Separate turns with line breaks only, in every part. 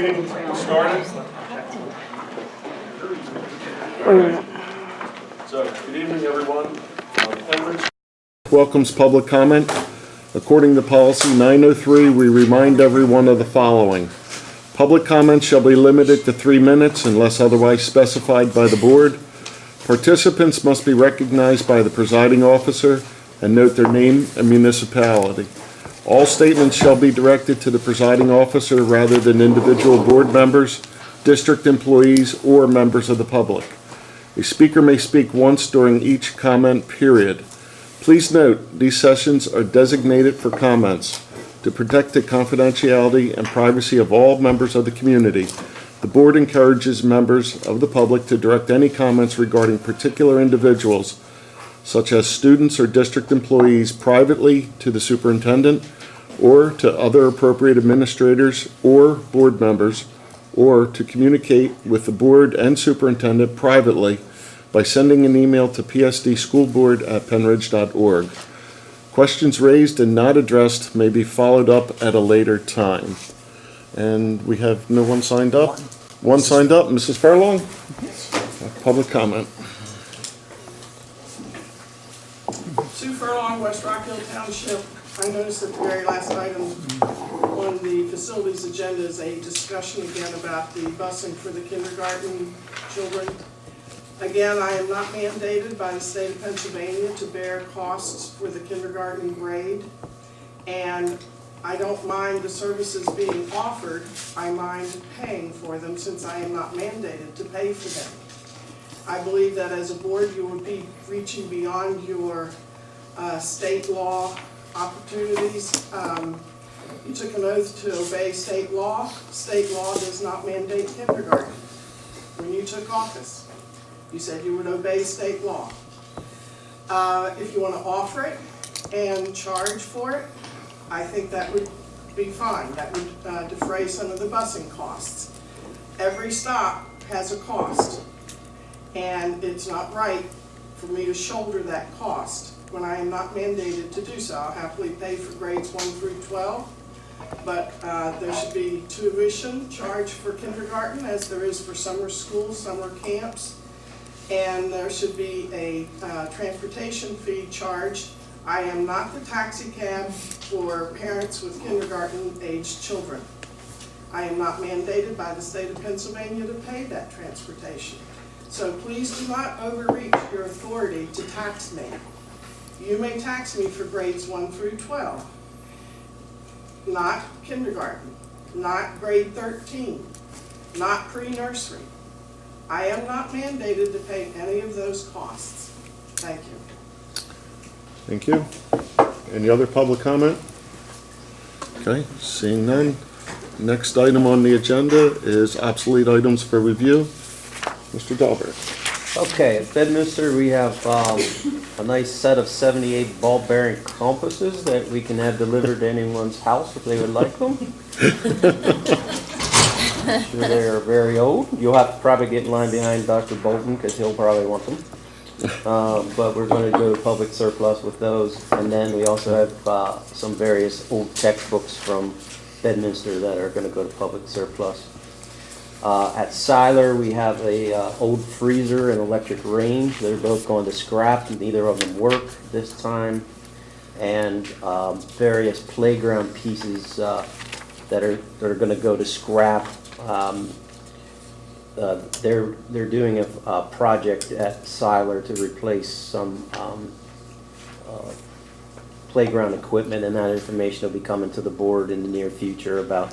meeting started. So, good evening, everyone. Pennridge welcomes public comment. According to policy 903, we remind everyone of the following. Public comment shall be limited to 3 minutes unless otherwise specified by the board. Participants must be recognized by the presiding officer and note their name and municipality. All statements shall be directed to the presiding officer rather than individual board members, district employees, or members of the public. A speaker may speak once during each comment period. Please note, these sessions are designated for comments. To protect the confidentiality and privacy of all members of the community, the board encourages members of the public to direct any comments regarding particular individuals, such as students or district employees, privately to the superintendent or to other appropriate administrators or board members, or to communicate with the board and superintendent privately by sending an email to psdschoolboard@pennridge.org. Questions raised and not addressed may be followed up at a later time. And we have no one signed up? One signed up, Mrs. Furlong? Public comment.
Sue Furlong, West Rock Hill Township. I noticed that the very last item on the facilities agenda is a discussion again about the busing for the kindergarten children. Again, I am not mandated by the state of Pennsylvania to bear costs for the kindergarten grade, and I don't mind the services being offered. I mind paying for them since I am not mandated to pay for them. I believe that as a board you would be reaching beyond your state law opportunities. You took an oath to obey state law. State law does not mandate kindergarten. When you took office, you said you would obey state law. If you want to offer it and charge for it, I think that would be fine. That would defray some of the busing costs. Every stop has a cost, and it's not right for me to shoulder that cost when I am not mandated to do so. I'll happily pay for grades 1 through 12, but there should be tuition charged for kindergarten as there is for summer schools, summer camps, and there should be a transportation fee charged. I am not the taxi cab for parents with kindergarten-aged children. I am not mandated by the state of Pennsylvania to pay that transportation. So please do not overreach your authority to tax me. You may tax me for grades 1 through 12, not kindergarten, not grade 13, not pre-nursery. I am not mandated to pay any of those costs. Thank you.
Thank you. Any other public comment? Okay, seeing none. Next item on the agenda is obsolete items for review. Mr. Dahlberg.
Okay, at Bedminster we have a nice set of 78 ball bearing compasses that we can have delivered to anyone's house if they would like them. I'm sure they are very old. You'll have to probably get in line behind Dr. Bolton because he'll probably want them. But we're going to go to public surplus with those. And then we also have some various old textbooks from Bedminster that are going to go to public surplus. At Siler, we have a old freezer and electric range. They're both going to scrap. Neither of them work this time. And various playground pieces that are going to go to scrap. They're doing a project at Siler to replace some playground equipment, and that information will be coming to the board in the near future about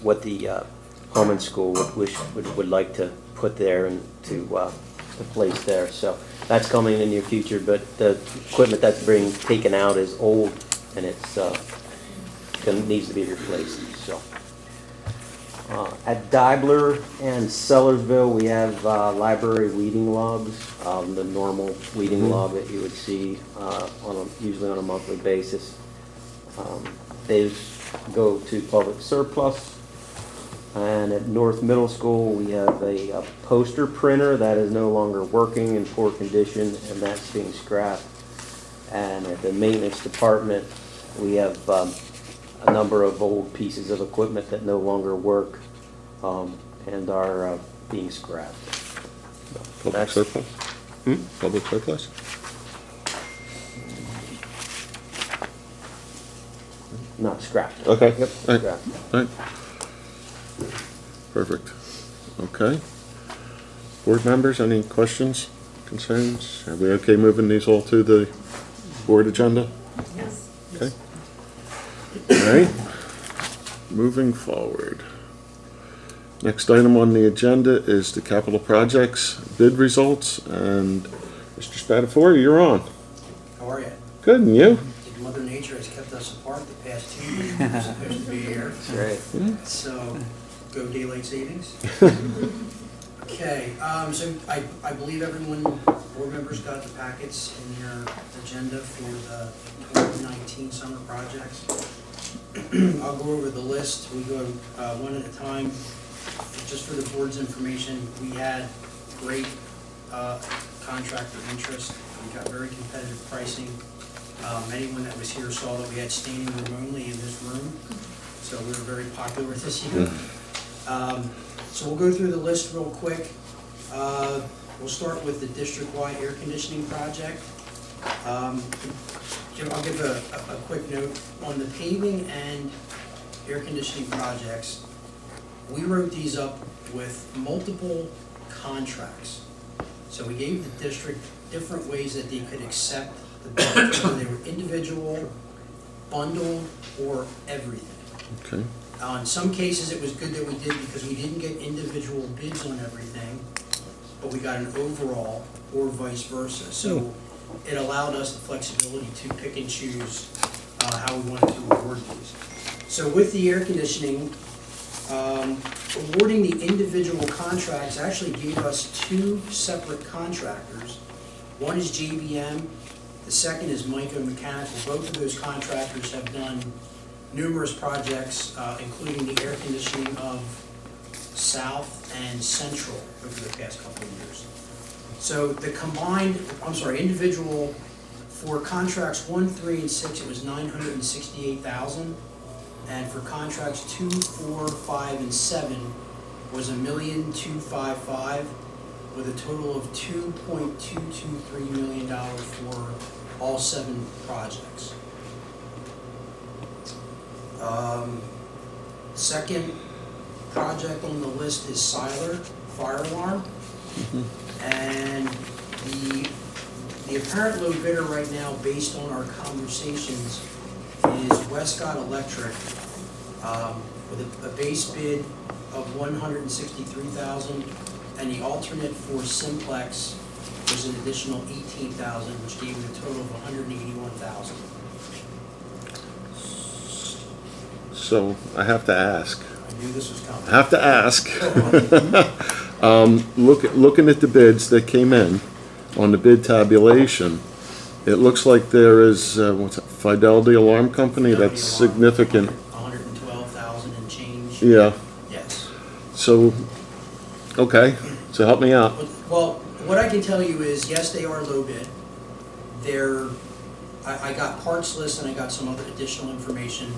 what the home and school would like to put there and to place there. So that's coming in the near future, but the equipment that's being taken out is old and it's needs to be replaced. So at Dibler and Sellersville, we have library weeding logs, the normal weeding log that you would see usually on a monthly basis. They go to public surplus. And at North Middle School, we have a poster printer that is no longer working, in poor condition, and that's being scrapped. And at the maintenance department, we have a number of old pieces of equipment that no longer work and are being scrapped.
Public
That's-
surplus? Public surplus?
Not scrapped.
Okay.
Yep,
All right.
scrapped.
All right. Perfect. Okay. Board members, any questions, concerns? Are we okay moving these all to the board agenda?
Yes.
Okay. All right. Moving forward. Next item on the agenda is the capital projects bid results, and Mr. Spatafora, you're on.
How are you?
Good, and you?
Mother Nature has kept us apart the past 2 years. We're supposed to be here.
That's right.
So, go daylight savings. Okay, so I believe everyone, board members got the packets in their agenda for the 2019 summer projects. I'll go over the list. We go one at a time. Just for the board's information, we had great contractor interest. We got very competitive pricing. Anyone that was here saw that we had standing room only in this room, so we were very popular this year. So we'll go through the list real quick. We'll start with the district-wide air conditioning project. I'll give a quick note on the paving and air conditioning projects. We wrote these up with multiple contracts. So we gave the district different ways that they could accept the bids, whether they were individual, bundled, or everything.
Okay.
In some cases, it was good that we did because we didn't get individual bids on everything, but we got an overall, or vice versa. So it allowed us the flexibility to pick and choose how we wanted to award these. So with the air conditioning, awarding the individual contracts actually gave us 2 separate contractors. One is JBM, the second is Micro Mechanical. Both of those contractors have done numerous projects, including the air conditioning of South and Central over the past couple of years. So the combined, individual, for contracts 1, 3, and 6, it was $968,000. And for contracts 2, 4, 5, and 7 was $1,255,000, with a total of $2.223 million for all 7 projects. Second project on the list is Siler Fire Alarm. And the apparent low bidder right now, based on our conversations, is Westcott Electric, with a base bid of $163,000, and the alternate for Simplex was an additional $18,000, which gave it a total of $181,000.
So I have to ask.
I knew this was coming.
I have to ask. Looking at the bids that came in on the bid tabulation, it looks like there is, Fidelity Alarm Company, that's significant.
$112,000 and change.
Yeah,
Yes.
so, okay, so help me out.
Well, what I can tell you is, yes, they are low bid. I got parts lists and I got some other additional information.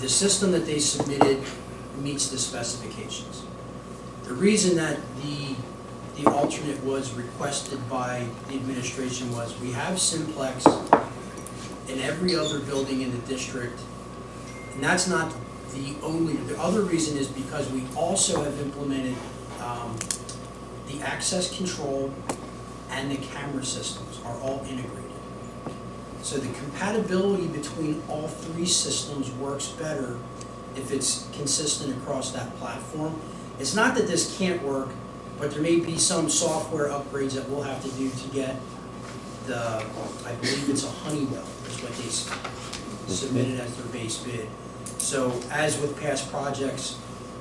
The system that they submitted meets the specifications. The reason that the alternate was requested by the administration was we have Simplex in every other building in the district, and that's not the other reason is because we also have implemented the access control and the camera systems are all integrated. So the compatibility between all 3 systems works better if it's consistent across that platform. It's not that this can't work, but there may be some software upgrades that we'll have to do to get I believe it's a Honeywell, is what they submitted as their base bid. So as with past projects,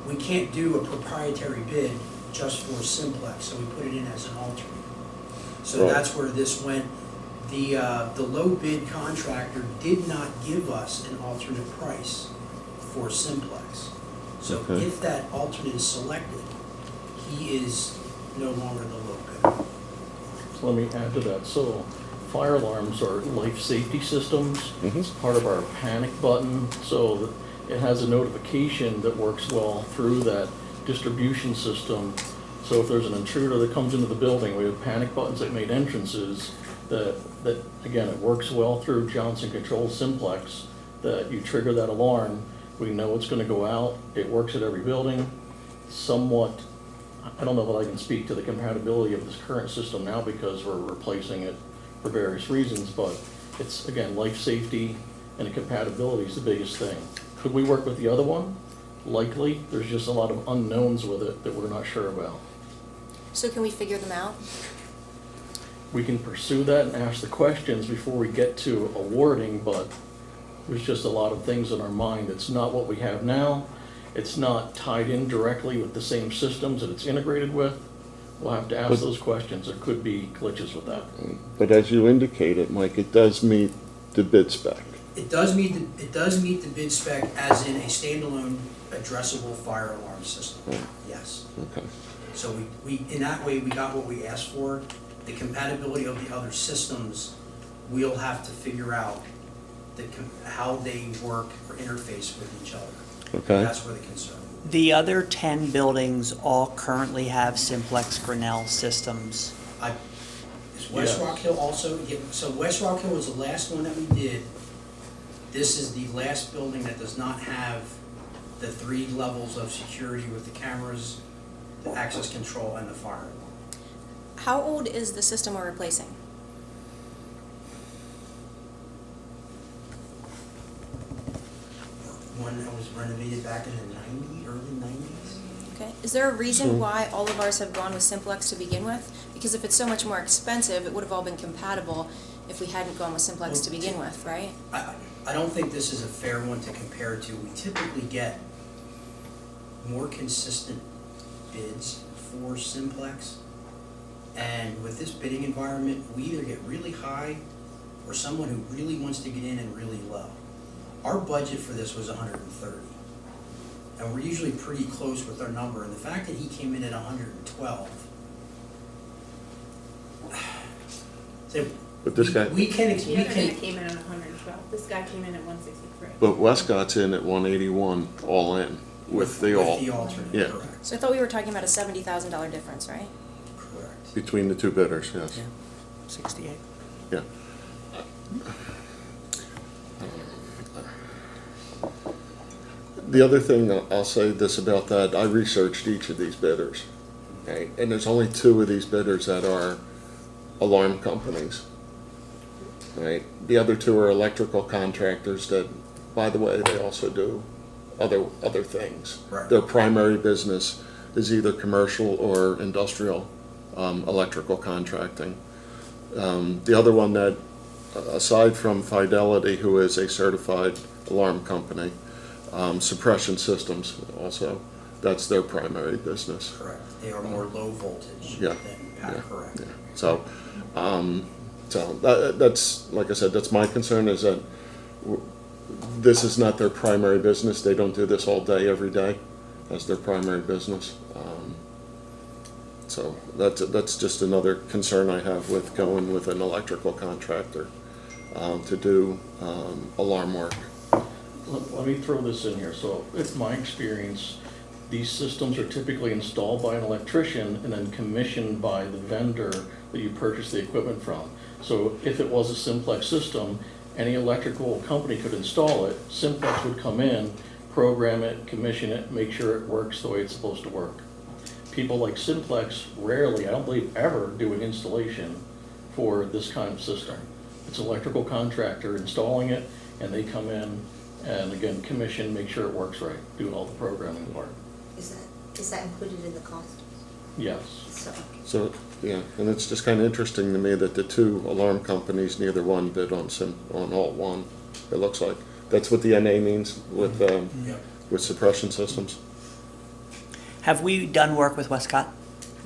we can't do a proprietary bid just for Simplex, so we put it in as an alternate. So
Right.
that's where this went. The low bid contractor did not give us an alternate price for Simplex. So
Okay.
if that alternate is selected, he is no longer the low bidder.
Let me add to that. So
fire alarms are life safety systems. It's part of our panic button, so that it has a notification that works well through that distribution system. So if there's an intruder that comes into the building, we have panic buttons at main entrances that again, it works well through Johnson Controls Simplex, that you trigger that alarm, we know it's gonna go out, it works at every building. Somewhat, I don't know that I can speak to the compatibility of this current system now because we're replacing it for various reasons, but it's, again, life safety and compatibility is the biggest thing. Could we work with the other one? Likely. There's just a lot of unknowns with it that we're not sure about.
So can we figure them out?
We can pursue that and ask the questions before we get to awarding, but there's just a lot of things in our mind. It's not what we have now. It's not tied in directly with the same systems that it's integrated with. We'll have to ask those questions. There could be glitches with that.
But as you indicated, Mike, it does meet the bid spec.
It does meet the bid spec as in a standalone addressable fire alarm system, yes.
Okay.
So we in that way, we got what we asked for. The compatibility of the other systems, we'll have to figure out how they work or interface with each other.
Okay.
That's where the concern.
The other 10 buildings all currently have simplex Grinnell systems.
Is West
Yes.
Rock Hill also, so West Rock Hill was the last one that we did. This is the last building that does not have the 3 levels of security with the cameras, the access control, and the fire alarm.
How old is the system we're replacing?
One that was renovated back in the early 90s.
Okay. Is there a reason why all of ours have gone with Simplex to begin with? Because if it's so much more expensive, it would have all been compatible if we hadn't gone with Simplex to begin with, right?
I don't think this is a fair one to compare to. We typically get more consistent bids for Simplex. And with this bidding environment, we either get really high or someone who really wants to get in and really low. Our budget for this was 130. And we're usually pretty close with our number. And the fact that he came in at 112. So
But this guy,
we can,
The other guy came in at 112. This guy came in at 163.
but Westcott's in at 181 all in with the all,
alternate,
yeah.
correct.
So I thought we were talking about a $70,000 difference, right?
Correct.
between the two bidders, yes.
Yeah. 68.
Yeah. The other thing, I'll say this about that, I researched each of these bidders, okay? And there's only 2 of these bidders that are alarm companies, right? The other 2 are electrical contractors that, by the way, they also do other things.
Right.
Their primary business is either commercial or industrial electrical contracting. The other one that, aside from Fidelity, who is a certified alarm company, Suppression Systems also, that's their primary business.
Correct. They are more low voltage
Yeah.
than Pat, correct.
Yeah. So that's, like I said, that's my concern, is that this is not their primary business. They don't do this all day, every day as their primary business. So that's just another concern I have with going with an electrical contractor to do alarm work.
Let me throw this in here. So it's my experience, these systems are typically installed by an electrician and then commissioned by the vendor that you purchase the equipment from. So if it was a Simplex system, any electrical company could install it. Simplex would come in, program it, commission it, make sure it works the way it's supposed to work. People like Simplex rarely, I don't believe ever, do an installation for this kind of system. It's an electrical contractor installing it, and they come in and again, commission, make sure it works right, do all the programming part.
Is that included in the cost?
Yes.
So, yeah, and it's just kind of interesting to me that the 2 alarm companies, neither one bid on all one, it looks like. That's what the NA means with suppression systems.
Have we done work with Westcott?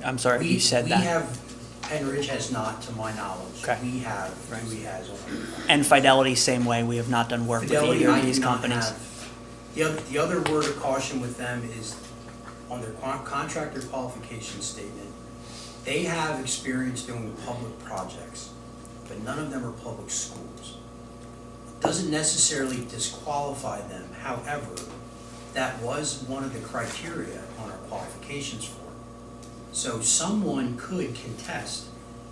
I'm sorry, you said that.
Pennridge has not, to my knowledge.
Okay.
We have,
Right.
Dewey has.
And Fidelity, same way. We have not done work with
Fidelity,
either
I
of
do
these
not
companies.
have. The other word of caution with them is on their contractor qualification statement, they have experience doing public projects. but none of them are public schools. It doesn't necessarily disqualify them, however, that was one of the criteria on our qualifications form. So someone could contest,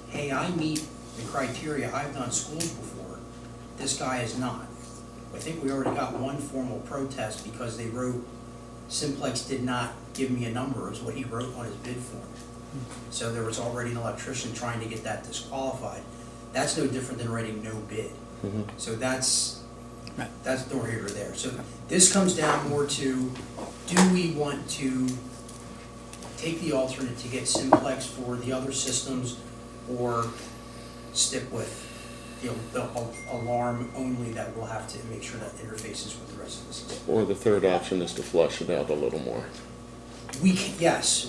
hey, I meet the criteria, I've done schools before, this guy is not. I think we already got one formal protest because they wrote, Simplex did not give me a number, is what he wrote on his bid form. So there was already an electrician trying to get that disqualified. That's no different than writing no bid. So that's nor here or there. So this comes down more to, do we want to take the alternate to get Simplex for the other systems, or stick with the alarm only that we'll have to make sure that interfaces with the rest of the system?
Or the third option is to flush it out a little more.
We can, yes,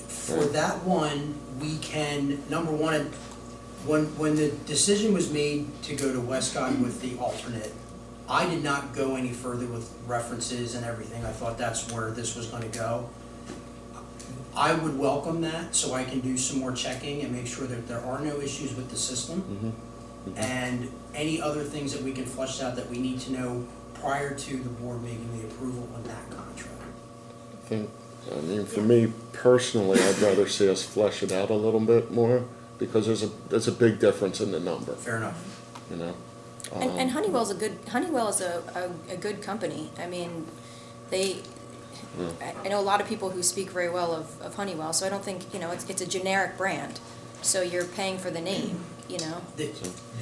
for that one, we can, number one, when the decision was made to go to Westcott with the alternate, I did not go any further with references and everything. I thought that's where this was gonna go. I would welcome that, so I can do some more checking and make sure that there are no issues with the system. And any other things that we can flush out that we need to know prior to the board making the approval on that contract.
I mean, for me personally, I'd rather see us flesh it out a little bit more, because there's a big difference in the number,
Fair enough.
you know?
And Honeywell is a good company. I mean, I know a lot of people who speak very well of Honeywell, so I don't think, it's a generic brand. So you're paying for the name,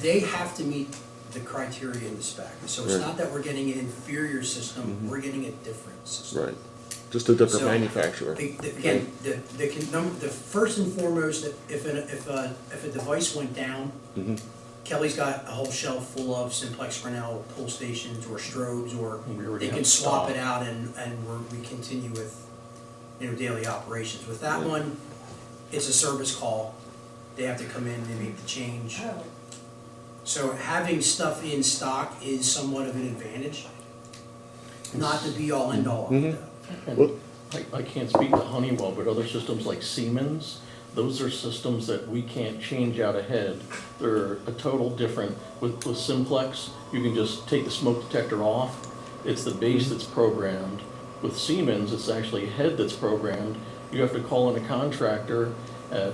They have to meet the criteria in the spec. So it's
Right.
not that we're getting an inferior system, we're getting a different system.
Right, just a different
So,
manufacturer.
Again, the first and foremost, if a device went down, Kelly's got a whole shelf full of Simplex Grinnell pull stations or strobes, or
We already
they can
have
swap
stock.
it out and we continue with, daily operations. With that
Yeah.
one, it's a service call. They have to come in and make the change. So having stuff in stock is somewhat of an advantage. Not the be-all, end-all of it, though.
Well-
And I can't speak to Honeywell, but other systems like Siemens, those are systems that we can't change out ahead. They're a total different, with Simplex, you can just take the smoke detector off, it's the base that's programmed. With Siemens, it's actually a head that's programmed. You have to call in a contractor at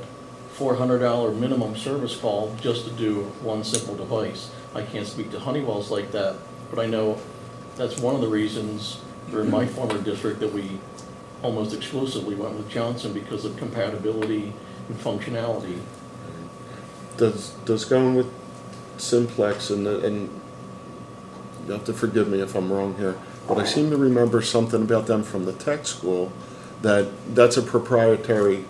$400 minimum service call just to do one simple device. I can't speak to Honeywell's like that, but I know that's one of the reasons for my former district that we almost exclusively went with Johnson, because of compatibility and functionality.
Does going with Simplex, and you have to forgive me if I'm wrong here, but I seem to remember something about them from the tech school, that's a proprietary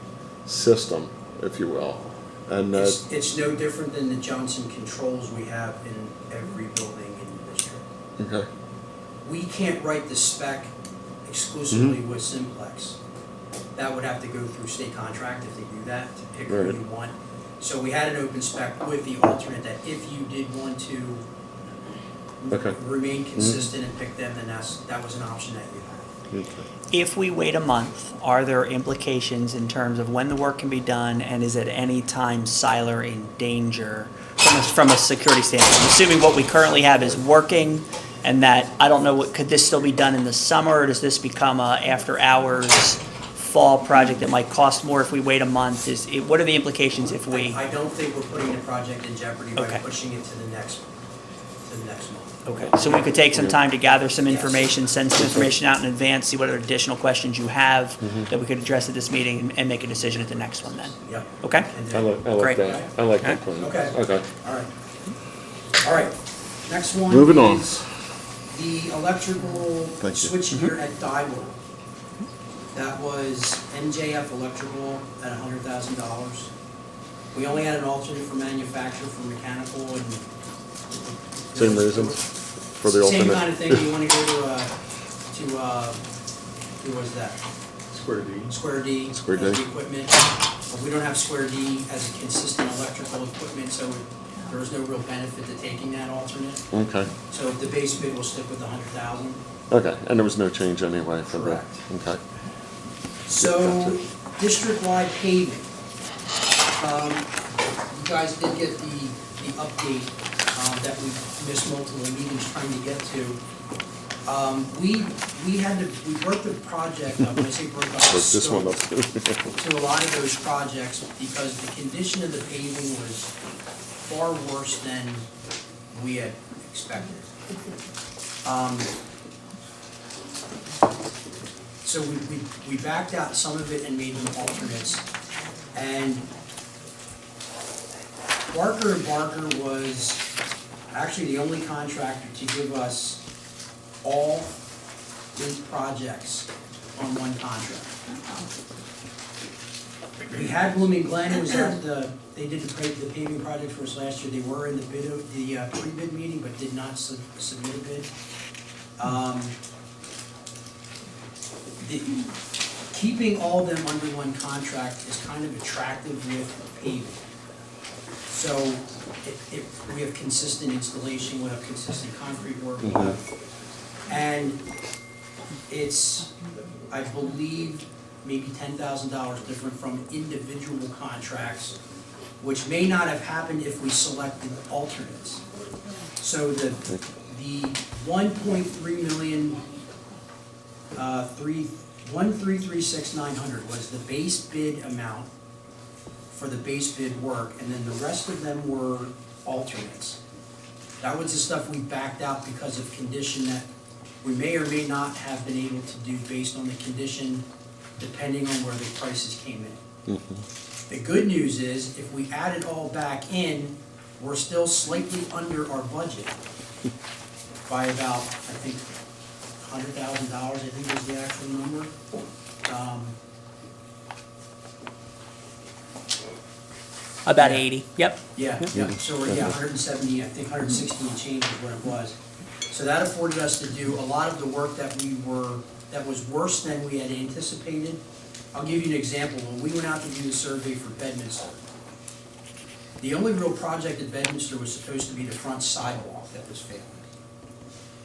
system, if you will. And
It's no different than the Johnson controls we have in every building in the district.
okay.
We can't write the spec exclusively with Simplex. That would have to go through state contract if they do that, to pick who
Right.
you want. So we had an open spec with the alternate that if you did want to
Okay.
remain consistent and pick them, then that was an option that you had.
Okay.
If we wait a month, are there implications in terms of when the work can be done, and is at any time Siler in danger from a security standpoint? Assuming what we currently have is working, and that, I don't know, could this still be done in the summer, or does this become a after-hours fall project that might cost more if we wait a month? What are the implications if we?
I don't think we're putting the project in jeopardy by
Okay.
pushing it to the next month.
Okay, so we could take some time to gather some information, send some information out in advance, see what additional questions you have that we could address at this meeting, and make a decision at the next one then.
Yep.
Okay?
And
I
then-
like
Great.
that. I like that plan.
Okay.
Okay.
All right, next one
Moving on.
is the electrical
Thank you.
switchgear at Daiwa. That was MJF Electrical at $100,000. We only had an alternate for manufacturer for mechanical and.
Same reasons for the
Same
alternate.
kind of thing, you wanna go to, who was that?
Square D.
Square D.
Square D.
as the equipment. But we don't have Square D as a consistent electrical equipment, so there was no real benefit to taking that alternate.
Okay.
So the base bid will stick with the 100,000.
Okay, and there was no change anyway for the,
Correct.
okay.
So, district-wide paving. You guys did get the the update that we missed multiple meetings trying to get to. We broke the project up, when I say broke up,
Broke this one up.
to a lot of those projects because the condition of the paving was far worse than we had expected. So we backed out some of it and made them alternates. And Barker & Barker was actually the only contractor to give us all these projects on one contract. We had Blooming Glen, who was at they did the paving project for us last year. They were in the pre-bid meeting, but did not submit a bid. Keeping all them under one contract is kind of attractive with paving. So we have consistent installation, we have consistent concrete work, and it's, I believe, maybe $10,000 different from individual contracts, which may not have happened if we selected alternates. So the 1.3 million, 1,336,900 was the base bid amount for the base bid work, and then the rest of them were alternates. That was the stuff we backed out because of condition that we may or may not have been able to do based on the condition, depending on where the prices came in. The good news is, if we add it all back in, we're still slightly under our budget by about, I think, $100,000, I think is the actual number.
About 80, yep.
Yeah, so we're, 170, I think 160 and change is what it was. So that afforded us to do a lot of the work that was worse than we had anticipated. I'll give you an example. When we went out to do the survey for Bedminster, the only real project at Bedminster was supposed to be the front sidewalk that was failing.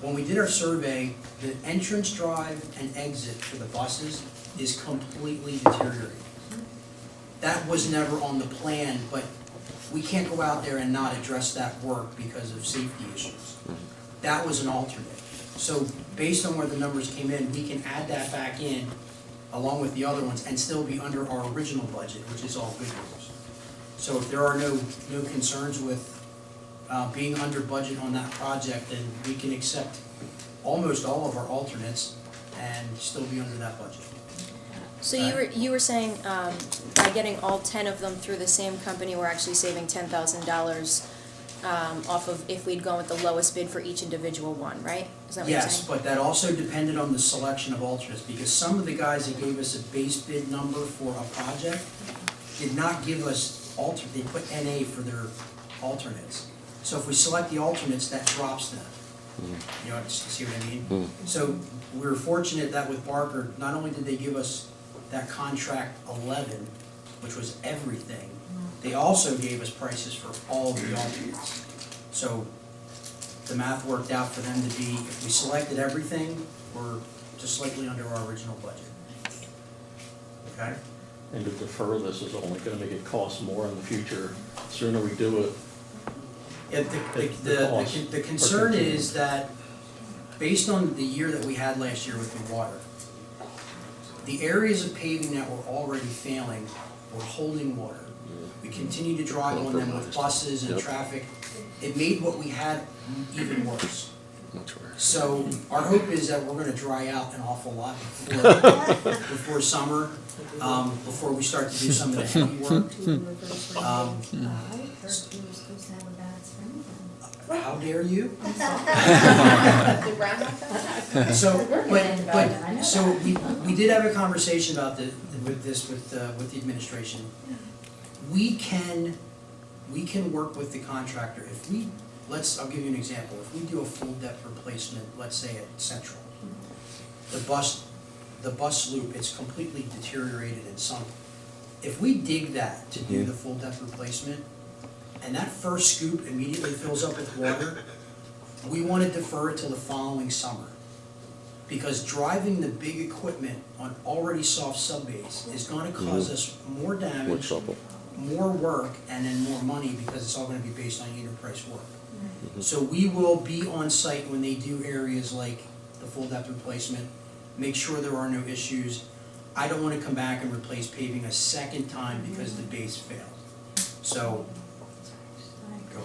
When we did our survey, the entrance drive and exit for the buses is completely deteriorated. That was never on the plan, but we can't go out there and not address that work because of safety issues. That was an alternate. So based on where the numbers came in, we can add that back in along with the other ones and still be under our original budget, which is all good news. So if there are no concerns with being under budget on that project, then we can accept almost all of our alternates and still be under that budget.
So you were saying by getting all 10 of them through the same company, we're actually saving $10,000 off of if we'd gone with the lowest bid for each individual one, right? Is that what you're saying?
Yes, but that also depended on the selection of alternates, because some of the guys that gave us a base bid number for a project did not give us they put NA for their alternates. So if we select the alternates, that drops them. You know, see what I mean? So we were fortunate that with Barker, not only did they give us that contract 11, which was everything, they also gave us prices for all the alternates. So the math worked out for them to be, if we selected everything, we're just slightly under our original budget. Okay?
And to defer this is only gonna make it cost more in the future. Sooner we do it,
The concern is that, based on the year that we had last year with the water, the areas of paving that were already failing were holding water. We continued to drive on them with buses and traffic. It made what we had even worse. So our hope is that we're gonna dry out an awful lot before summer, before we start to do some of the heavy work. How dare you? So we did have a conversation about with the administration. We can work with the contractor. If I'll give you an example. If we do a full depth replacement, let's say at Central, the bus loop, it's completely deteriorated and sunk. If we dig that to do the full depth replacement, and that first scoop immediately fills up with water, we want to defer it till the following summer. Because driving the big equipment on already soft subbase is going to cause us more damage more work and then more money because it's all gonna be based on unit price work. So we will be on site when they do areas like the full depth replacement, make sure there are no issues. I don't wanna come back and replace paving a second time because the base failed. So, go.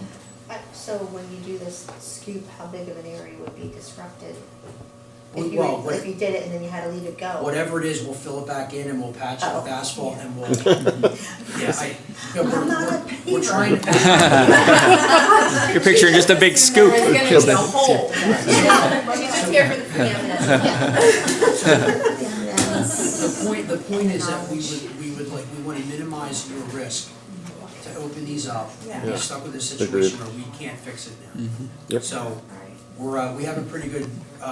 So when you do this scoop, how big of an area would be disrupted?
Well,
If you did it and then you had to leave it go?
Whatever it is, we'll fill it back in and we'll patch it with
Oh,
asphalt
yeah.
and we'll, we're trying to.
You're picturing just a big scoop.
It's gonna be a hole. She's just here for the preeminence.
The point is that we wanna minimize your risk to open these up and be stuck with a situation where we can't fix it now.
Yep.
So, we have a pretty good,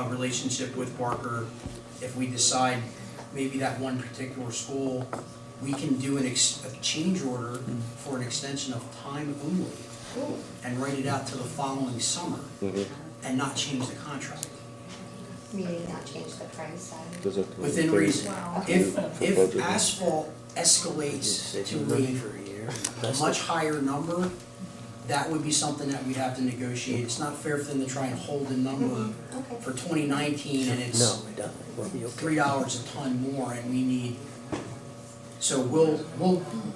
relationship with Barker. If we decide maybe that one particular school, we can do a change order for an extension of time only and write it out to the following summer and not change the contract.
Meaning not change the price side?
Within reason.
Wow.
If asphalt escalates to a much higher number, that would be something that we'd have to negotiate. It's not fair for them to try and hold a number
Okay.
for 2019 and it's $3 a ton more and we need, so we'll,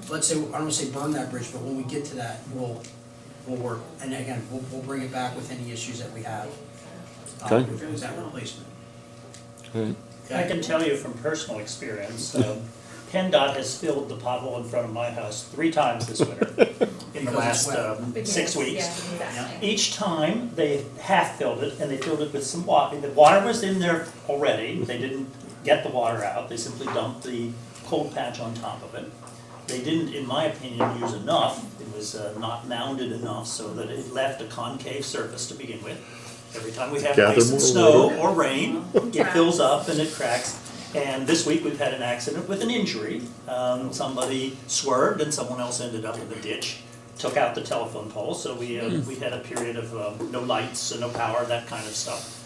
let's say, I don't wanna say burn that bridge, but when we get to that, we'll work. And again, we'll bring it back with any issues that we have
Okay.
with that replacement.
I can tell you from personal experience, PennDOT has filled the pothole in front of my house 3 times this winter in the
Because it's
last
wet.
6 weeks.
Yeah, exactly.
Each time, they half filled it, and they filled it with some water. The water was in there already, they didn't get the water out, they simply dumped the cold patch on top of it. They didn't, in my opinion, use enough, it was not mounded enough so that it left a concave surface to begin with. Every time we have
Gather
ice and
more
snow
water.
or rain, it fills up and it cracks. And this week, we've had an accident with an injury. Somebody swerved and someone else ended up in the ditch, took out the telephone pole, so we had a period of no lights and no power, that kind of stuff.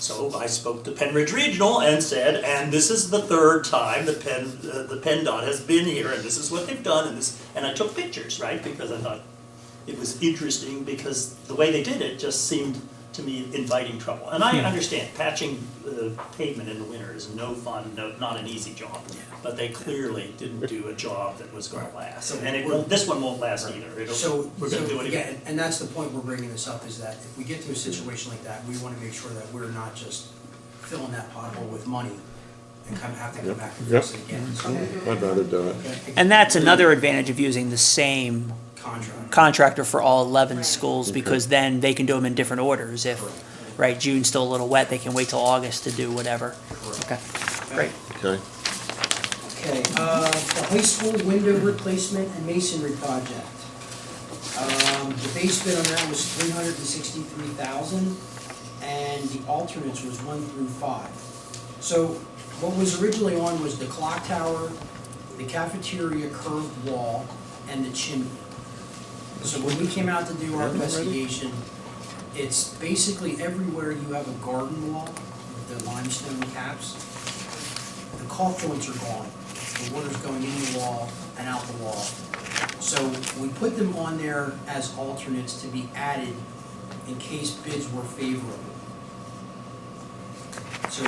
So I spoke to Pennridge Regional and said, and this is the 3rd time that the PennDOT has been here, and this is what they've done, and I took pictures, right, because I thought it was interesting, because the way they did it just seemed to me inviting trouble. And I understand patching pavement in the winter is no fun, not an easy job, but they clearly didn't do a job that was gonna last. And this one won't last either. We're gonna do it again.
And that's the point we're bringing this up, is that if we get to a situation like that, we wanna make sure that we're not just filling that pothole with money and have to come back and fix it again. So,
I'd rather do it.
And that's another advantage of using the same contractor for all 11 schools, because then they can do them in different orders. If, right, June's still a little wet, they can wait till August to do whatever. Okay, great.
Okay.
Okay, the high school window replacement and masonry project. The base bid on that was $363,000, and the alternates was 1 through 5. So what was originally on was the clock tower, the cafeteria curved wall, and the chimney. So when we came out to do our investigation, it's basically everywhere you have a garden wall with the limestone caps, the caulk joints are gone. The water's going in the wall and out the wall. So we put them on there as alternates to be added in case bids were favorable. So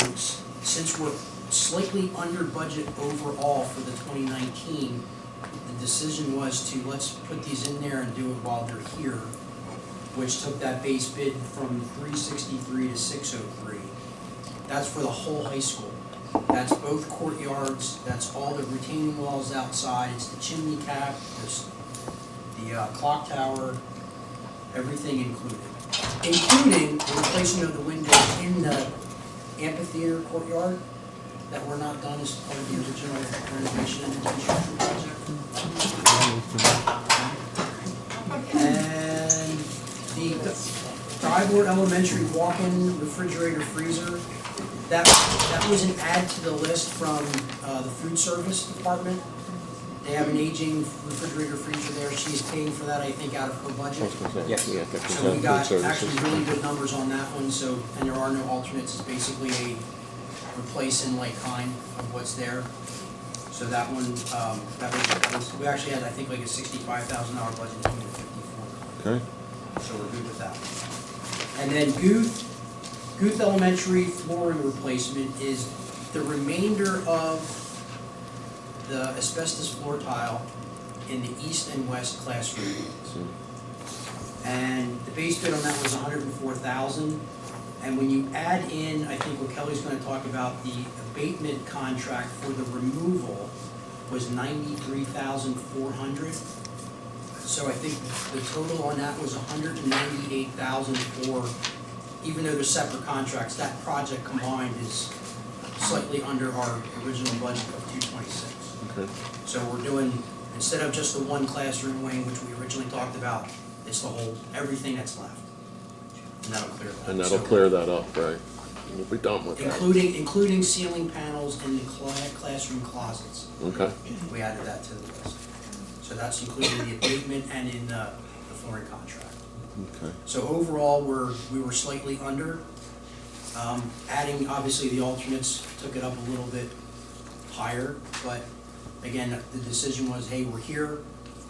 since we're slightly under budget overall for the 2019, the decision was to, let's put these in there and do it while they're here, which took that base bid from 363 to 603. That's for the whole high school. That's both courtyards, that's all the retaining walls outside, it's the chimney cap, there's the clock tower, everything included. Including the replacement of the windows in the amphitheater courtyard that were not done as part of the original renovation and construction project. And the Dryboard Elementary walk-in refrigerator freezer, that was an add to the list from the food service department. They have an aging refrigerator freezer there. She's paying for that, I think, out of her budget.
Yes.
So we got actually really good numbers on that one, so, and there are no alternates. It's basically a replace in like kind of what's there. So that one, we actually had, I think, like a $65,000 budget, it came in at $54,000.
Okay.
So we're good with that. And then Guth Elementary flooring replacement is the remainder of the asbestos floor tile in the east and west classroom. And the base bid on that was $104,000. And when you add in, I think what Kelly's gonna talk about, the abatement contract for the removal was $93,400. So I think the total on that was $198,000 for, even though they're separate contracts, that project combined is slightly under our original budget of $226.
Okay.
So we're doing, instead of just the one classroom wing, which we originally talked about, it's the whole, everything that's left. And that'll clear that.
And that'll clear that up, right? We'll be done with that.
Including ceiling panels in the classroom closets.
Okay.
We added that to the list. So that's included in the abatement and in the flooring contract.
Okay.
So overall, we were slightly under. Adding, obviously, the alternates took it up a little bit higher, but again, the decision was, hey, we're here.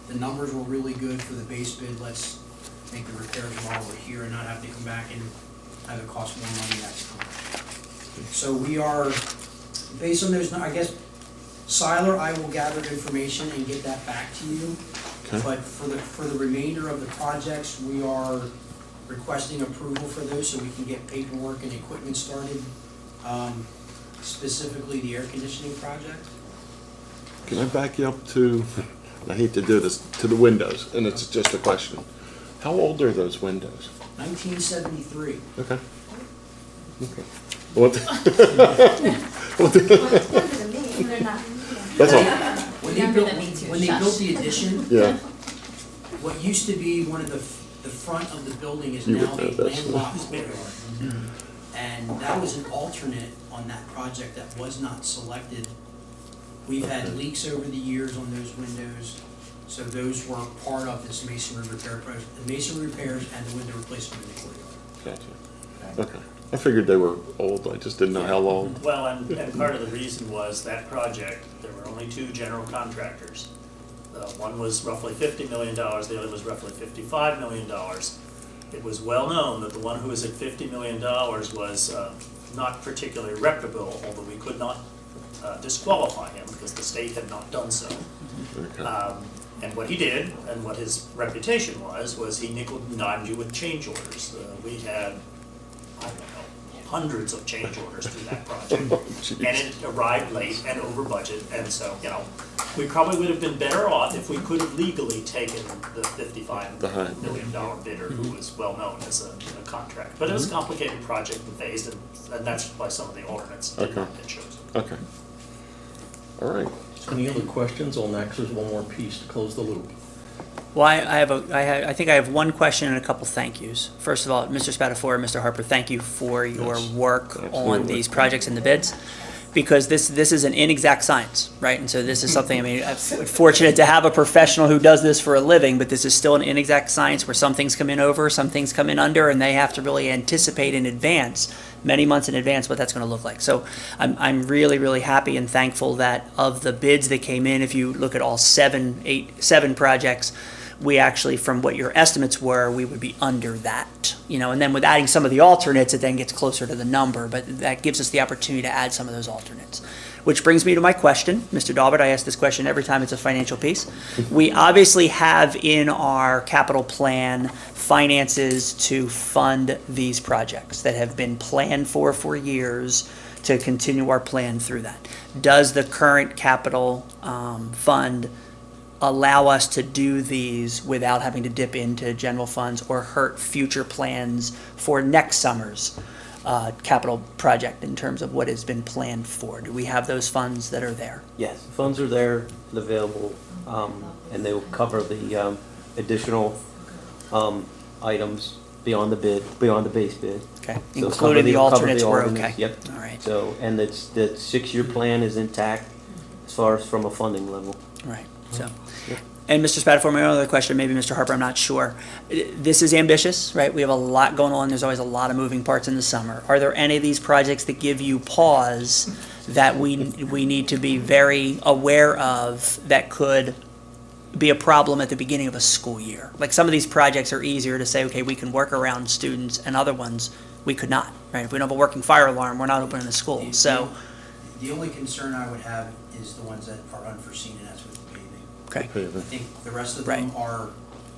The numbers were really good for the base bid. Let's make the repairs while we're here and not have to come back and have it cost more money next time. So we are, based on those, I guess, Siler, I will gather information and get that back to you.
Okay.
But for the remainder of the projects, we are requesting approval for those so we can get paperwork and equipment started, specifically the air conditioning project.
Can I back you up to, I hate to do this, to the windows, and it's just a question. How old are those windows?
1973.
Okay. Okay. What? That's all.
When they built the addition,
Yeah.
what used to be one of the front of the building is
You
now
would
a
know that's-
landlocked courtyard. And that was an alternate on that project that was not selected. We've had leaks over the years on those windows, so those were part of this masonry repair project, the masonry repairs and the window replacement in the courtyard.
Gotcha. Okay. I figured they were old, I just didn't know how old.
Well, and part of the reason was that project, there were only two general contractors. One was roughly $50 million, the other was roughly $55 million. It was well known that the one who was at $50 million was not particularly reputable, although we could not disqualify him because the state had not done so.
Okay.
And what he did, and what his reputation was he nickel and dimed you with change orders. We had, I don't know, hundreds of change orders through that project.
Jeez.
And it arrived late and over budget, and so, you know, we probably would have been better off if we could have legally taken the $55 million bidder who was well known as a contract. But it was a complicated project and phased, and that's why some of the alternates did not get chosen.
Okay. All right.
Any other questions? Well, next, there's one more piece to close the loop.
Well, I think I have one question and a couple thank yous. First of all, Mr. Spatafora, Mr. Harper, thank you for your
Yes,
work on
absolutely.
these projects and the bids. Because this is an inexact science, right? And so this is something, I mean, I'm fortunate to have a professional who does this for a living, but this is still an inexact science where some things come in over, some things come in under, and they have to really anticipate in advance, many months in advance, what that's gonna look like. So I'm really, really happy and thankful that of the bids that came in, if you look at all seven projects, we actually, from what your estimates were, we would be under that, you know, and then with adding some of the alternates, it then gets closer to the number, but that gives us the opportunity to add some of those alternates. Which brings me to my question, Mr. Daubert, I ask this question every time it's a financial piece. We obviously have in our capital plan finances to fund these projects that have been planned for years to continue our plan through that. Does the current capital fund allow us to do these without having to dip into general funds or hurt future plans for next summer's capital project in terms of what has been planned for? Do we have those funds that are there?
Yes, funds are there, available, and they will cover the additional items beyond the base bid.
Okay,
So
including the
cover
alternates, we're okay.
alternates, Yep.
All right,
So, and it's, the 6-year plan is intact as far as from a funding level.
all right, so. And Mr. Spatafora, my other question, maybe Mr. Harper, I'm not sure. This is ambitious, right? We have a lot going on. There's always a lot of moving parts in the summer. Are there any of these projects that give you pause that we need to be very aware of that could be a problem at the beginning of a school year. Like some of these projects are easier to say, okay, we can work around students, and other ones we could not, right? If we don't have a working fire alarm, we're not opening the school, so.
The only concern I would have is the ones that are unforeseen, and that's with the paving.
Okay,
I think the rest of them are,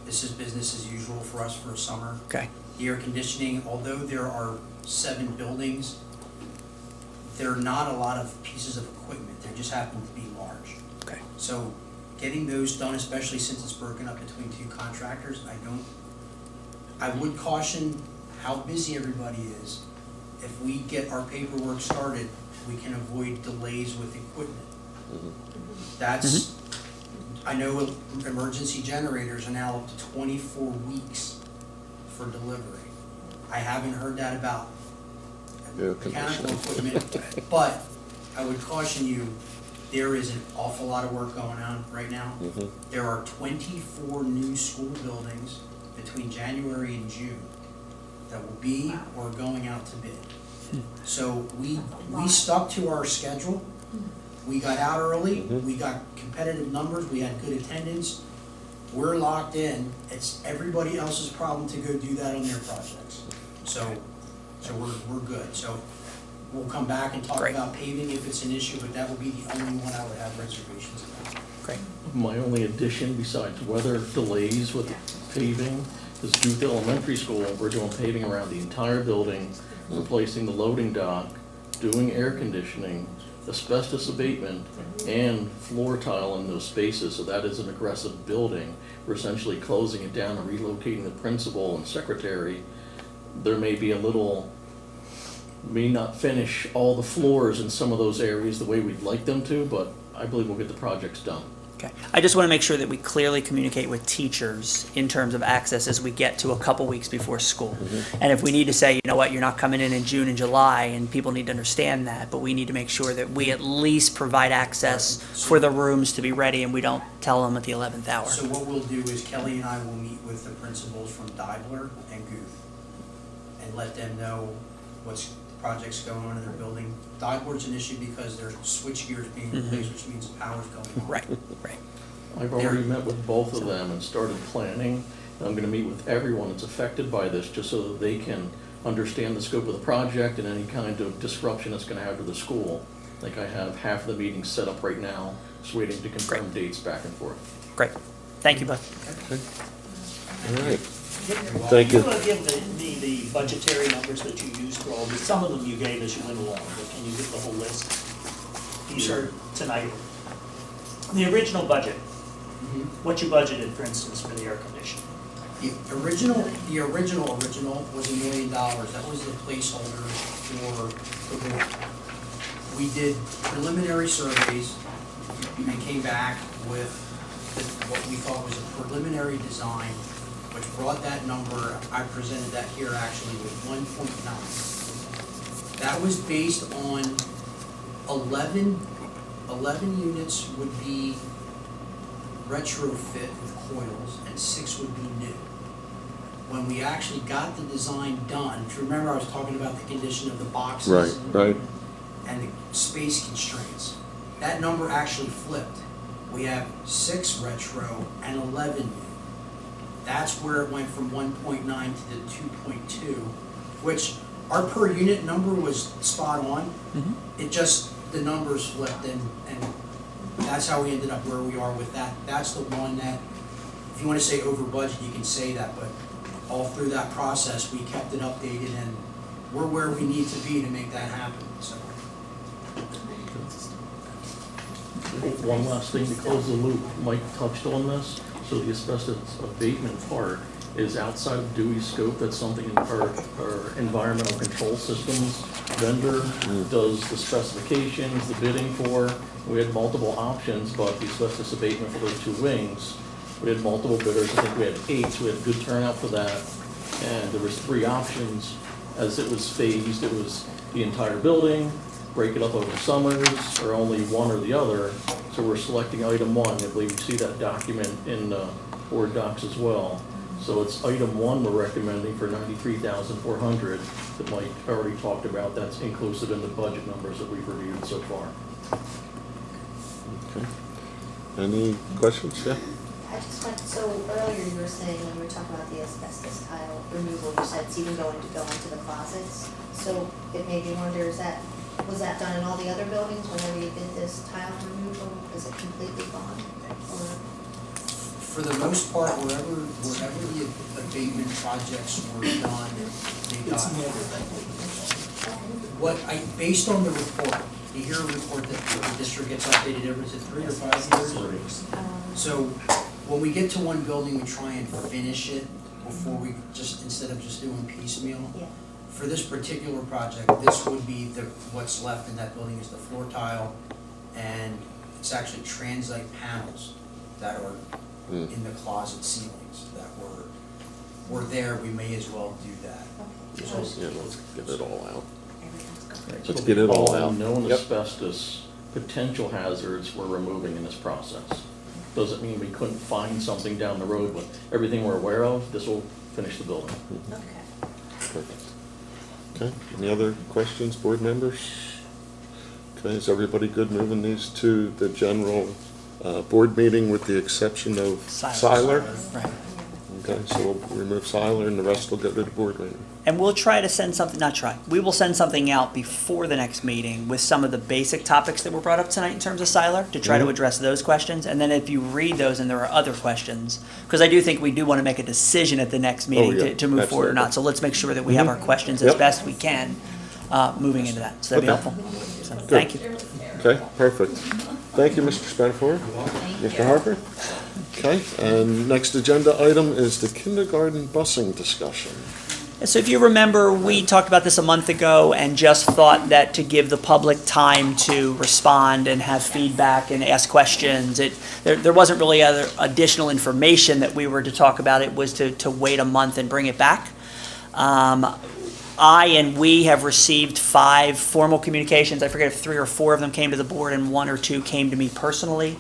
this is business as usual for us for a summer.
okay,
The air conditioning, although there are 7 buildings, there are not a lot of pieces of equipment, there just happen to be large.
okay.
So getting those done, especially since it's broken up between 2 contractors, I would caution how busy everybody is. If we get our paperwork started, we can avoid delays with equipment. That's, I know emergency generators are now up to 24 weeks for delivery. I haven't heard that about mechanical equipment, but I would caution you, there is an awful lot of work going on right now. There are 24 new school buildings between January and June that will be or going out to bid. So we stuck to our schedule. We got out early, we got competitive numbers, we had good attendance. We're locked in. It's everybody else's problem to go do that on their projects. So we're good. So we'll come back and talk about paving if it's an issue, but that will be the only one I would have reservations about.
Great.
My only addition besides weather delays with paving is Duke Elementary School. We're doing paving around the entire building, replacing the loading dock, doing air conditioning, asbestos abatement, and floor tile in those spaces. So that is an aggressive building. We're essentially closing it down and relocating the principal and secretary. There may be may not finish all the floors in some of those areas the way we'd like them to, but I believe we'll get the projects done.
Okay. I just want to make sure that we clearly communicate with teachers in terms of access as we get to a couple weeks before school. And if we need to say, you know what, you're not coming in June and July, and people need to understand that, but we need to make sure that we at least provide access for the rooms to be ready, and we don't tell them at the 11th hour.
So what we'll do is Kelly and I will meet with the principals from Deibler and Guth and let them know what's projects going on in their building. Deibler's an issue because their switch gear is being replaced, which means the power's going on.
Right.
I've already met with both of them and started planning. I'm gonna meet with everyone that's affected by this, just so that they can understand the scope of the project and any kind of disruption it's gonna have to the school. Like I have half of the meetings set up right now, just waiting to confirm dates back and forth.
Great. Thank you, both.
All right.
Thank you. You want to give me the budgetary numbers that you used for all these? Some of them you gave as you went along, but can you give the whole list? Either tonight. The original budget, what you budgeted, for instance, for the air conditioning?
The original was $1 million. That was the placeholder for the board. We did preliminary surveys and came back with what we thought was a preliminary design, which brought that number, I presented that here actually, with 1.9. That was based on 11 units would be retrofit with coils and 6 would be new. When we actually got the design done, if you remember I was talking about the condition of the boxes
Right.
and the space constraints, that number actually flipped. We have 6 retro and 11 new. That's where it went from 1.9 to the 2.2, which our per unit number was spot on. It just, the numbers flipped, and that's how we ended up where we are with that. That's the one that, if you want to say over budget, you can say that, but all through that process, we kept it updated, and we're where we need to be to make that happen, so.
One last thing to close the loop, Mike touched on this, so the asbestos abatement part is outside of Dewey's scope. That's something our environmental control systems vendor does the specifications, the bidding for. We had multiple options, but the asbestos abatement for those 2 wings, we had multiple bidders. I think we had 8, so we had good turnout for that. And there was 3 options. As it was phased, it was the entire building, break it up over summers, or only one or the other. So we're selecting item 1. I believe you see that document in board docs as well. So it's item 1 we're recommending for $93,400 that Mike already talked about. That's inclusive in the budget numbers that we've reviewed so far.
Okay. Any questions? Yeah?
I just went, so earlier you were saying, when you were talking about the asbestos tile removal, you said it's even going to go into the closets. So it made me wonder, was that done in all the other buildings whenever you did this tile removal? Is it completely gone? Or?
For the most part, wherever the abatement projects were done, they got. Based on the report, you hear a report that the district gets updated every 3 or 5 years? So when we get to one building, we try and finish it before we instead of just doing piecemeal.
Yeah.
For this particular project, this would be what's left in that building is the floor tile, and it's actually transite panels that are in the closet ceilings that were there. We may as well do that.
Okay.
Yeah, let's get it all out.
Everything's
Let's get it all out.
Known
Yep.
asbestos potential hazards we're removing in this process. Doesn't mean we couldn't find something down the road, but everything we're aware of, this will finish the building.
Okay.
Perfect. Okay, any other questions, board members? Okay, is everybody good moving these to the general board meeting with the exception of Siler?
Right.
Okay, so we'll remove Siler and the rest will go to the board meeting.
And we'll try to send something, we will send something out before the next meeting with some of the basic topics that were brought up tonight in terms of Siler, to try to address those questions. And then if you read those and there are other questions, because I do think we do want to make a decision at the next meeting
yeah,
to move forward or not.
absolutely.
So let's make sure that we have our questions as
Yep.
best we can moving into that. So that'd be
Okay.
helpful. So, thank you.
Okay, perfect. Thank you, Mr. Spatafore. Mr. Harper? Okay, and next agenda item is the kindergarten busing discussion.
So if you remember, we talked about this a month ago and just thought that to give the public time to respond and have feedback and ask questions, there wasn't really other additional information that we were to talk about. It was to wait a month and bring it back. We have received 5 formal communications. I forget if 3 or 4 of them came to the board and 1 or 2 came to me personally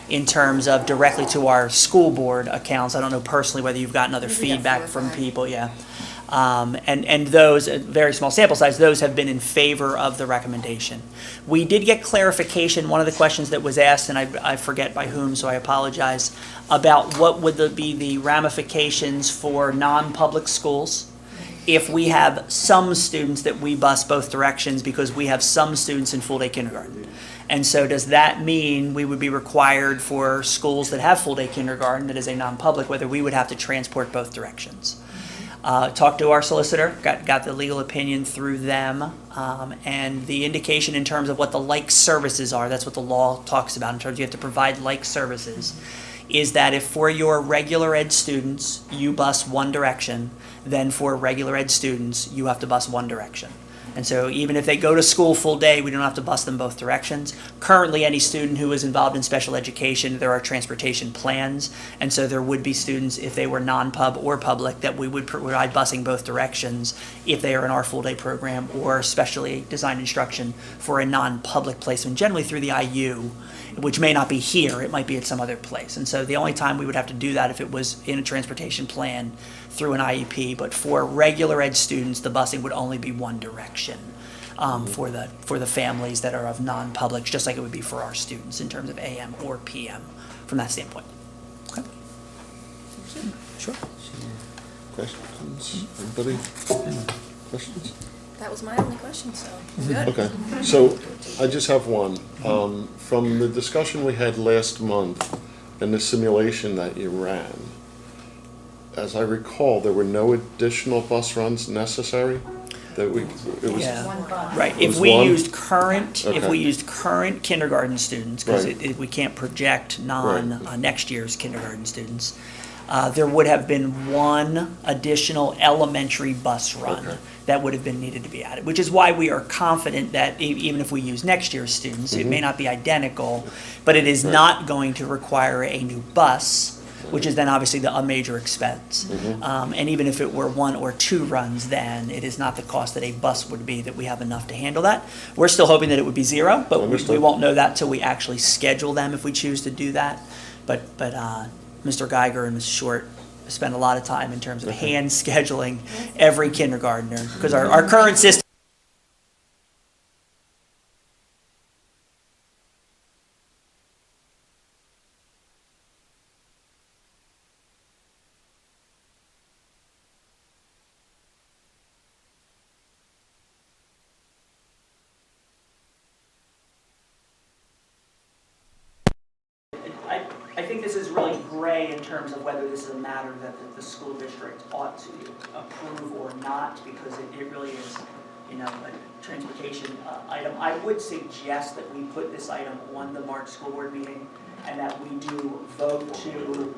in terms of directly to our school board accounts. I don't know personally whether you've gotten other
We got
feedback
4 or
from
5.
people, yeah. And those, a very small sample size, those have been in favor of the recommendation. We did get clarification, one of the questions that was asked, and I forget by whom, so I apologize, about what would be the ramifications for non-public schools if we have some students that we bus both directions because we have some students in full-day kindergarten. And so does that mean we would be required for schools that have full-day kindergarten, that is a non-public, whether we would have to transport both directions? Talked to our solicitor, got the legal opinion through them, and the indication in terms of what the like services are, that's what the law talks about in terms you have to provide like services, is that if for your regular ed students you bus one direction, then for regular ed students you have to bus one direction. And so even if they go to school full day, we don't have to bus them both directions. Currently, any student who is involved in special education, there are transportation plans. And so there would be students, if they were non-pub or public, that we would provide busing both directions if they are in our full day program or specially designed instruction for a non-public placement, generally through the IU, which may not be here, it might be at some other place. And so the only time we would have to do that if it was in a transportation plan through an IEP, but for regular ed students, the busing would only be one direction for the families that are of non-public, just like it would be for our students in terms of AM or PM from that standpoint. Okay. Sure.
Questions? Anybody? Questions?
That was my only question, so we're good.
Okay, so I just have one. From the discussion we had last month and the simulation that you ran, as I recall, there were no additional bus runs necessary? That it was.
Yeah.
One bus.
Right,
It
if
was
we
one?
used current, if
Okay.
we used current kindergarten students, because
Right.
we can't project
Right.
next year's kindergarten students, there would have been one additional elementary bus run
Okay.
that would have been needed to be added, which is why we are confident that even if we use next year's students, it may not be identical, but it is
Right.
not going to require a new bus, which is then obviously a major expense. And even if it were 1 or 2 runs, then it is not the cost that a bus would be, that we have enough to handle that. We're still hoping that it would be 0, but we
Understood.
won't know that till we actually schedule them if we choose to do that. But Mr. Geiger and Ms. Short spend a lot of time in terms of hand scheduling every kindergartner, because our current system. I think this is really gray in terms of whether this is a matter that the school district ought to approve or not, because it really is, a transportation item. I would suggest that we put this item on the March school board meeting, and that we do vote to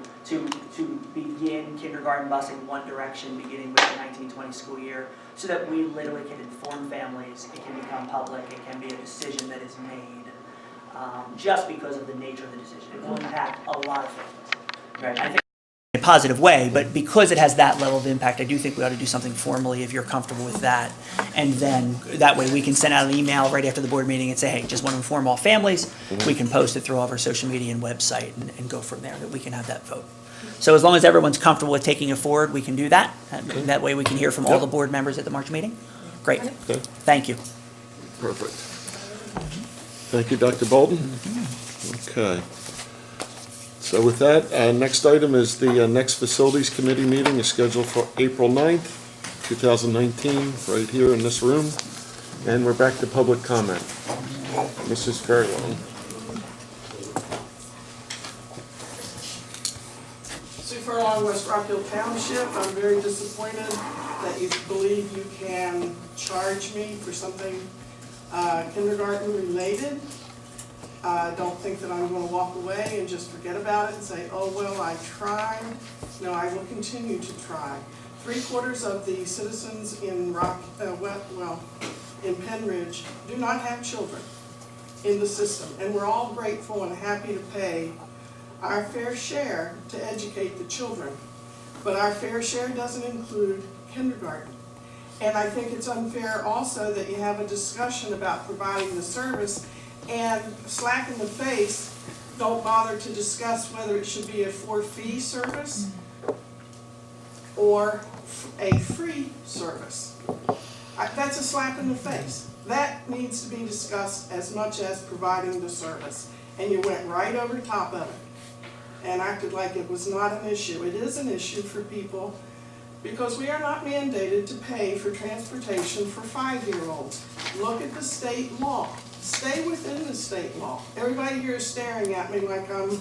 begin kindergarten busing one direction, beginning with the 1920 school year, so that we literally can inform families, it can become public, it can be a decision that is made. Just because of the nature of the decision. It will impact a lot of families. Right? I think in a positive way, but because it has that level of impact, I do think we ought to do something formally if you're comfortable with that. And then that way we can send out an email right after the board meeting and say, hey, just want to inform all families. We can post it through all of our social media and website and go from there, that we can have that vote. So as long as everyone's comfortable with taking it forward, we can do that. That way we can hear from all the board members at the March meeting. Great.
Okay.
Thank you.
Perfect. Thank you, Dr. Bolton. Okay. So with that, next item is the next Facilities Committee meeting is scheduled for April 9th, 2019, right here in this room. And we're back to public comment. Mrs. Fairlawn.
Sue Furlong, West Rock Hill Township. I'm very disappointed that you believe you can charge me for something kindergarten related. Don't think that I'm going to walk away and just forget about it and say, oh, well, I tried. No, I will continue to try. 3/4 of the citizens in in Pennridge do not have children in the system, and we're all grateful and happy to pay our fair share to educate the children. But our fair share doesn't include kindergarten. And I think it's unfair also that you have a discussion about providing the service and slack in the face, don't bother to discuss whether it should be a for-fee service or a free service. That's a slap in the face. That needs to be discussed as much as providing the service. And you went right over top of it and acted like it was not an issue. It is an issue for people, because we are not mandated to pay for transportation for 5-year-olds. Look at the state law. Stay within the state law. Everybody here is staring at me like I'm,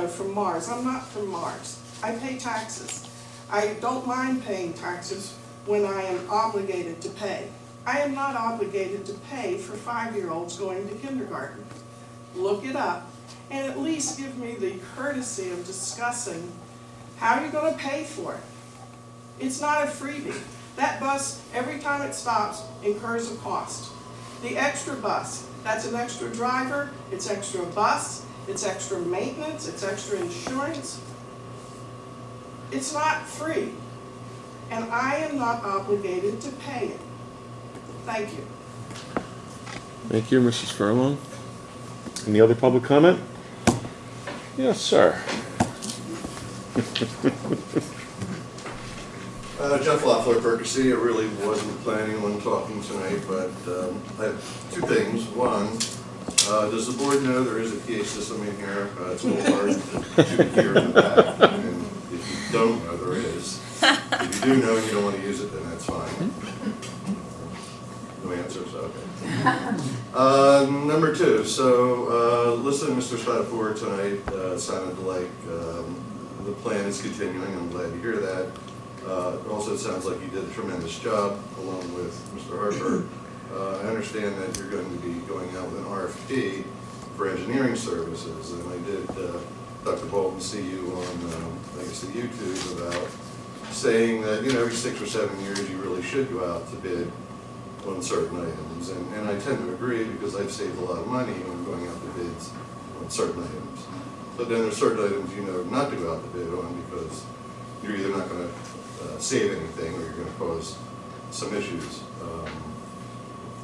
from Mars. I'm not from Mars. I pay taxes. I don't mind paying taxes when I am obligated to pay. I am not obligated to pay for 5-year-olds going to kindergarten. Look it up and at least give me the courtesy of discussing how you're going to pay for it. It's not a freebie. That bus, every time it stops, incurs a cost. The extra bus, that's an extra driver, it's extra bus, it's extra maintenance, it's extra insurance. It's not free. And I am not obligated to pay it. Thank you.
Thank you, Mrs. Furlong. Any other public comment? Yes, sir.
Jeff Loeffler, Percy. I really wasn't planning on talking tonight, but I have 2 things. One, does the board know there is a PA system in here? It's a little hard to hear in the back. And if you don't know, there is. If you do know and you don't want to use it, then that's fine. No answers? Okay. Number 2, so listening to Mr. Spatafore tonight sounded like the plan is continuing. I'm glad to hear that. Also, it sounds like you did a tremendous job along with Mr. Harper. I understand that you're going to be going out with an RFP for engineering services, and I did, Dr. Bolton, see you on, I guess, the YouTube about saying that, every 6 or 7 years you really should go out to bid on certain items, and I tend to agree because I've saved a lot of money when going out to bids on certain items. But then there's certain items not to go out to bid on because you're either not going to save anything or you're going to cause some issues.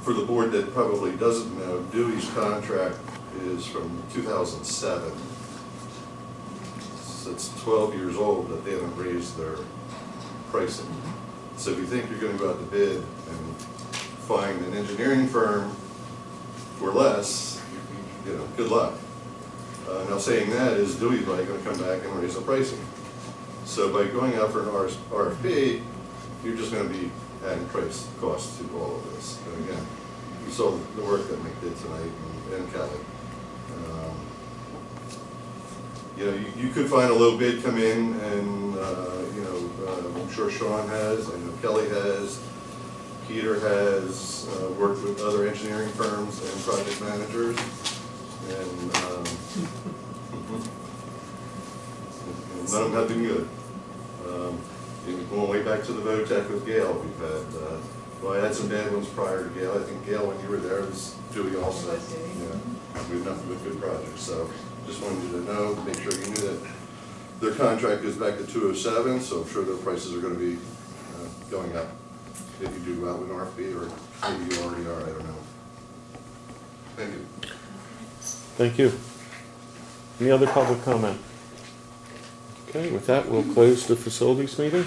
For the board that probably doesn't know, Dewey's contract is from 2007. business that's 12 years old that they haven't raised their pricing. So if you think you're gonna go out to bid and find an engineering firm for less, you know, good luck. Now saying that, is Dewey Bike gonna come back and raise the pricing? So by going out for an RFP, you're just gonna be adding price costs to all of this. And again, you saw the work that Mick did tonight and Kelly. You know, you could find a low bid come in and, you know, I'm sure Sean has, I know Kelly has, Peter has, worked with other engineering firms and project managers. And none of them have been good. Going way back to the Votech with Gail, we've had, well, I had some bad ones prior to Gail. I think Gail, when you were there, was Dewey also. Yeah, we've nothing but good projects. So just wanted you to know, make sure you knew that their contract goes back to 207, so I'm sure their prices are going to be going up if you do go out with an RFP, or maybe you already are, I don't know. Thank you.
Thank you. Any other public comment? Okay, with that, we'll close the facilities meeting.